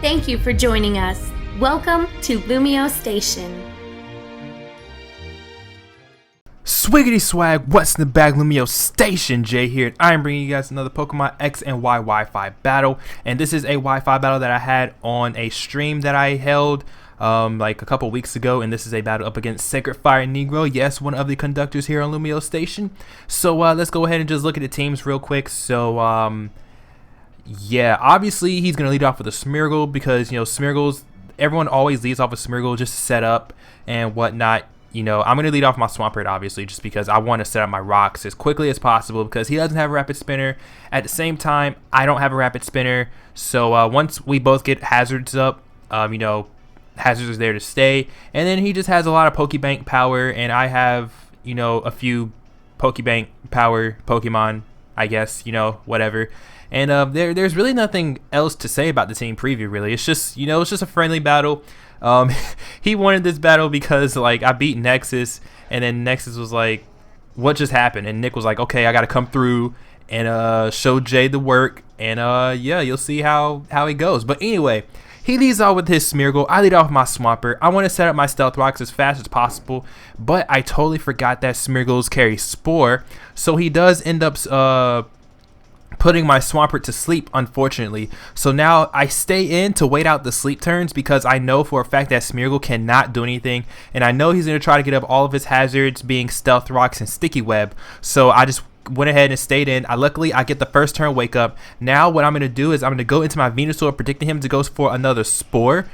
Thank you for joining us. Welcome to LumioseStation. Swiggity swag, what's in the bag? LumioseStation, Jay here, and I'm bringing you guys another Pokemon X and Y Wi-Fi battle. And this is a Wi-Fi battle that I had on a stream that I held like a couple weeks ago, and this is a battle up against SacredFireNegro, yes, one of the conductors here on LumioseStation. So let's go ahead and just look at the teams real quick. So yeah, obviously he's gonna lead off with a Smeargle because, you know, Smeargles, everyone always leads off with Smeargle just to set up and whatnot. You know, I'm gonna lead off my Swampert obviously just because I want to set up my rocks as quickly as possible because he doesn't have a rapid spinner. At the same time, I don't have a rapid spinner, so once we both get hazards up, you know, hazards is there to stay, and then he just has a lot of Pokebank power, and I have, you know, a few Pokebank power Pokemon, I guess, you know, whatever. And there's really nothing else to say about the team preview, really. It's just, you know, it's just a friendly battle. He wanted this battle because, like, I beat Nexus, and then Nexus was like, what just happened? And Nick was like, okay, I gotta come through and show Jay the work, and yeah, you'll see how it goes. But anyway, he leads off with his Smeargle. I lead off with my Swampert. I want to set up my Stealth Rocks as fast as possible, but I totally forgot that Smeargles carry Spore, so he does end up putting my Swampert to sleep, unfortunately. So now I stay in to wait out the sleep turns because I know for a fact that Smeargle cannot do anything, and I know he's going to try to get up all of his hazards being Stealth Rocks and Sticky Web. So I just went ahead and stayed in. Luckily I get the first turn wake up. Now what I'm going to do is I'm going to go into my Venusaur, predicting him to go for another Spore.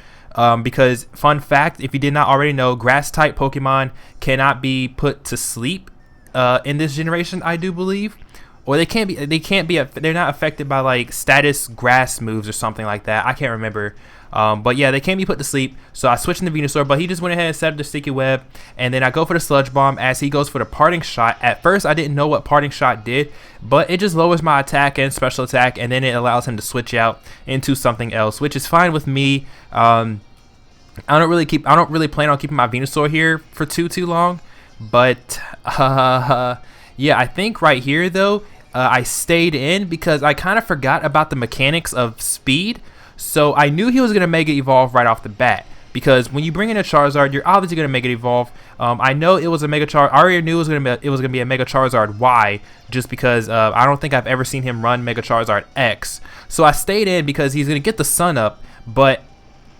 Because fun fact, if you did not already know, grass type Pokemon cannot be put to sleep in this generation, I do believe. Or they're not affected by like status grass moves or something like that. I can't remember. But yeah, they can be put to sleep. So I switched into Venusaur, but he just went ahead and set up the Sticky Web. And then I go for the Sludge Bomb as he goes for the Parting Shot. At first, I didn't know what Parting Shot did, but it just lowers my attack and special attack, and then it allows him to switch out into something else, which is fine with me. I don't really plan on keeping my Venusaur here for too long. But yeah, I think right here though, I stayed in because I kind of forgot about the mechanics of speed. So I knew he was going to Mega Evolve right off the bat, because when you bring in a Charizard, you're obviously going to Mega Evolve. I know it was a Mega Charizard. I already knew it was going to be a Mega Charizard Y, just because I don't think I've ever seen him run Mega Charizard X. So I stayed in because he's going to get the sun up, but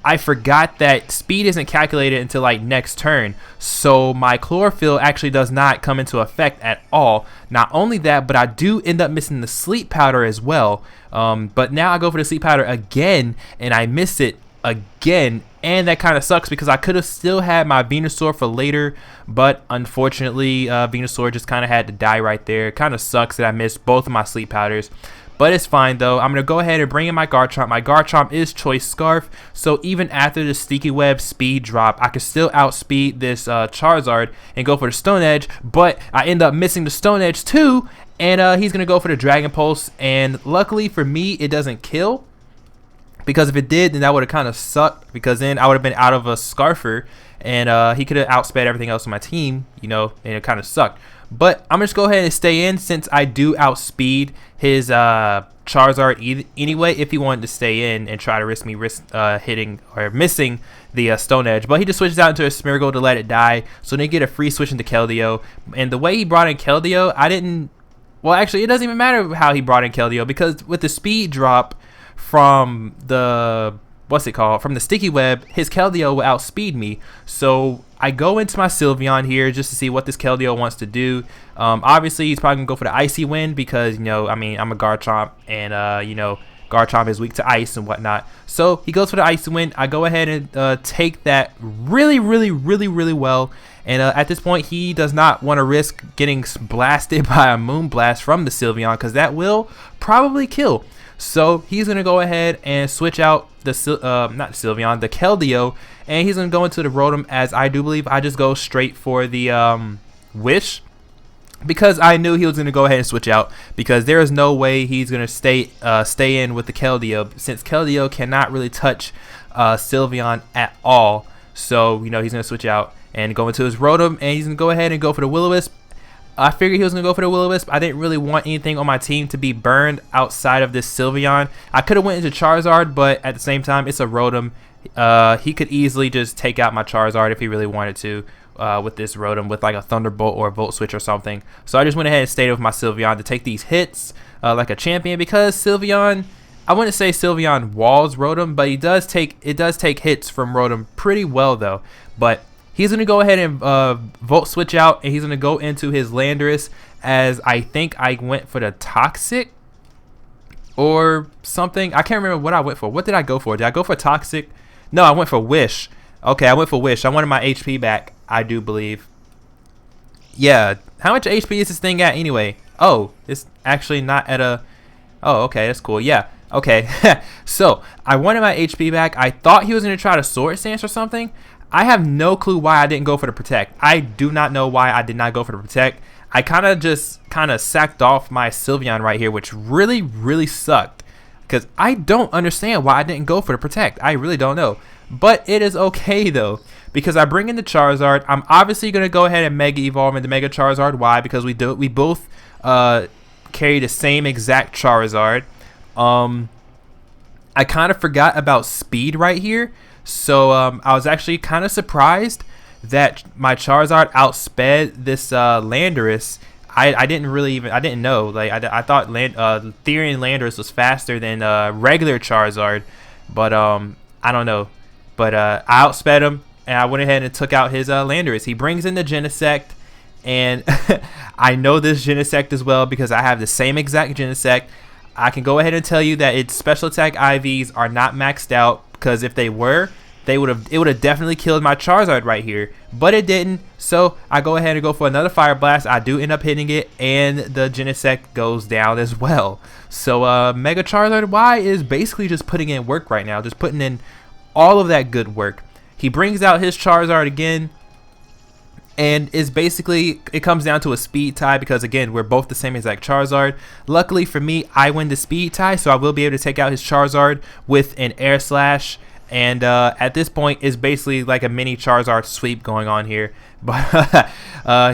I forgot that speed isn't calculated until like next turn, so my Chlorophyll actually does not come into effect at all. Not only that, but I do end up missing the Sleep Powder as well. But now I go for the Sleep Powder again, and I miss it again, and that kind of sucks because I could have still had my Venusaur for later, but unfortunately Venusaur just kind of had to die right there. It kind of sucks that I missed both of my Sleep Powders. But it's fine though. I'm going to go ahead and bring in my Garchomp. My Garchomp is Choice Scarf, so even after the Sticky Web speed drop, I can still outspeed this Charizard and go for the Stone Edge, but I end up missing the Stone Edge too, and he's going to go for the Dragon Pulse, and luckily for me, it doesn't kill, because if it did, then that would have kind of sucked, because then I would have been out of a Scarfer, and he could have outsped everything else on my team, you know, and it kind of sucked. But I'm just go ahead and stay in since I do outspeed his Charizard anyway, if he wanted to stay in and try to risk hitting or missing the Stone Edge. But he just switches out into a Smeargle to let it die, so they get a free switch into Keldeo. And the way he brought in Keldeo, well, actually, it doesn't even matter how he brought in Keldeo, because with the speed drop from the from the Sticky Web, his Keldeo will outspeed me. So I go into my Sylveon here just to see what this Keldeo wants to do. Obviously, he's probably going to go for the Icy Wind because, you know, I mean, I'm a Garchomp, and, you know, Garchomp is weak to ice and whatnot. So he goes for the Icy Wind. I go ahead and take that really well. And at this point, he does not want to risk getting blasted by a Moonblast from the Sylveon, because that will probably kill. So he's going to go ahead and switch out the the Keldeo, and he's going to go into the Rotom, as I do believe I just go straight for the Wish, because I knew he was going to go ahead and switch out, because there is no way he's going to stay in with the Keldeo, since Keldeo cannot really touch Sylveon at all. So, you know, he's going to switch out and go into his Rotom, and he's going to go ahead and go for the Will-O-Wisp. I figured he was going to go for the Will-O-Wisp. I didn't really want anything on my team to be burned outside of this Sylveon. I could have went into Charizard, but at the same time, it's a Rotom. He could easily just take out my Charizard if he really wanted to with this Rotom with like a Thunderbolt or a Volt Switch or something. So I just went ahead and stayed with my Sylveon to take these hits like a champion, because Sylveon, I wouldn't say Sylveon walls Rotom, but it does take hits from Rotom pretty well though. But he's going to go ahead and Volt Switch out, and he's going to go into his Landorus, as I think I went for the Toxic or something. I can't remember what I went for. What did I go for? Did I go for Toxic? No, I went for Wish. Okay, I went for Wish. I wanted my HP back, I do believe. Yeah, how much HP is this thing at anyway? Oh, it's actually not at a... Oh, okay, that's cool. Yeah, okay. So, I wanted my HP back. I thought he was going to try to Sword Stance or something. I have no clue why I didn't go for the Protect. I do not know why I did not go for the Protect. I kind of sacked off my Sylveon right here, which really sucked, because I don't understand why I didn't go for the Protect. I really don't know. But it is okay though, because I bring in the Charizard. I'm obviously going to go ahead and Mega Evolve into Mega Charizard. Why? Because we both carry the same exact Charizard. I kind of forgot about speed right here. So I was actually kind of surprised that my Charizard outsped this Landorus. I didn't know. Like I thought Therian Landorus was faster than regular Charizard, but I don't know. But I outsped him, and I went ahead and took out his Landorus. He brings in the Genesect, and I know this Genesect as well because I have the same exact Genesect. I can go ahead and tell you that its special attack IVs are not maxed out, because if they were, it would have definitely killed my Charizard right here, but it didn't. So I go ahead and go for another Fire Blast. I do end up hitting it, and the Genesect goes down as well. So Mega Charizard Y is basically just putting in work right now, just putting in all of that good work. He brings out his Charizard again, and is basically, it comes down to a speed tie, because again, we're both the same exact Charizard. Luckily for me, I win the speed tie, so I will be able to take out his Charizard with an Air Slash. And at this point, is basically like a mini Charizard sweep going on here. But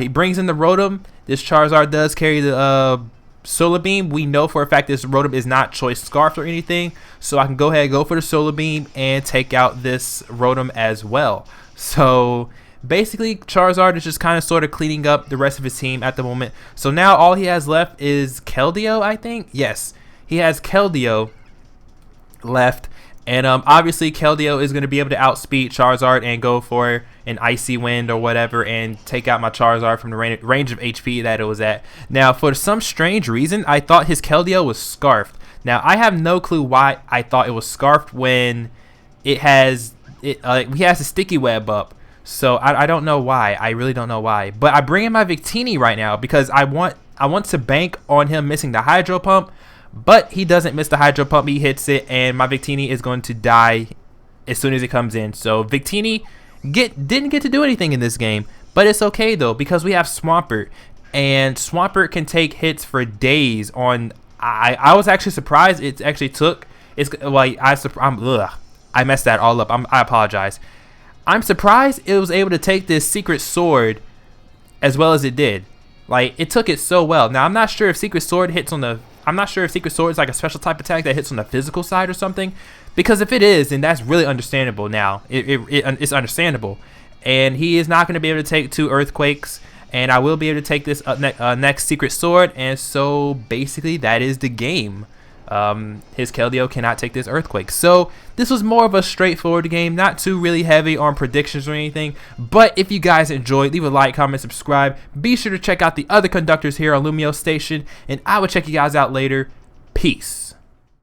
he brings in the Rotom. This Charizard does carry the Solar Beam. We know for a fact this Rotom is not Choice Scarfed or anything, so I can go ahead and go for the Solar Beam and take out this Rotom as well. So basically, Charizard is just kind of sort of cleaning up the rest of his team at the moment. So now all he has left is Keldeo, I think. Yes, he has Keldeo left. And obviously, Keldeo is going to be able to outspeed Charizard and go for an Icy Wind or whatever and take out my Charizard from the range of HP that it was at. Now, for some strange reason, I thought his Keldeo was Scarfed. Now, I have no clue why I thought it was Scarfed when he has a Sticky Web up. So I don't know why. I really don't know why. But I bring in my Victini right now because I want to bank on him missing the Hydro Pump. But he doesn't miss the Hydro Pump. He hits it, and my Victini is going to die as soon as it comes in. So Victini didn't get to do anything in this game, but it's okay though, because we have Swampert, and Swampert can take hits for days. On I was actually surprised it actually took. I messed that all up. I apologize. I'm surprised it was able to take this Secret Sword as well as it did. Like, it took it so well. Now I'm not sure if Secret Sword hits on the. I'm not sure if Secret Sword is like a special type attack that hits on the physical side or something, because if it is, then that's really understandable now. It's understandable. And he is not going to be able to take 2 Earthquakes, and I will be able to take this next Secret Sword, and so basically that is the game. His Keldeo cannot take this Earthquake. So this was more of a straightforward game, not too really heavy on predictions or anything. But if you guys enjoyed, leave a like, comment, subscribe. Be sure to check out the other conductors here on LumioseStation, and I will check you guys out later. Peace.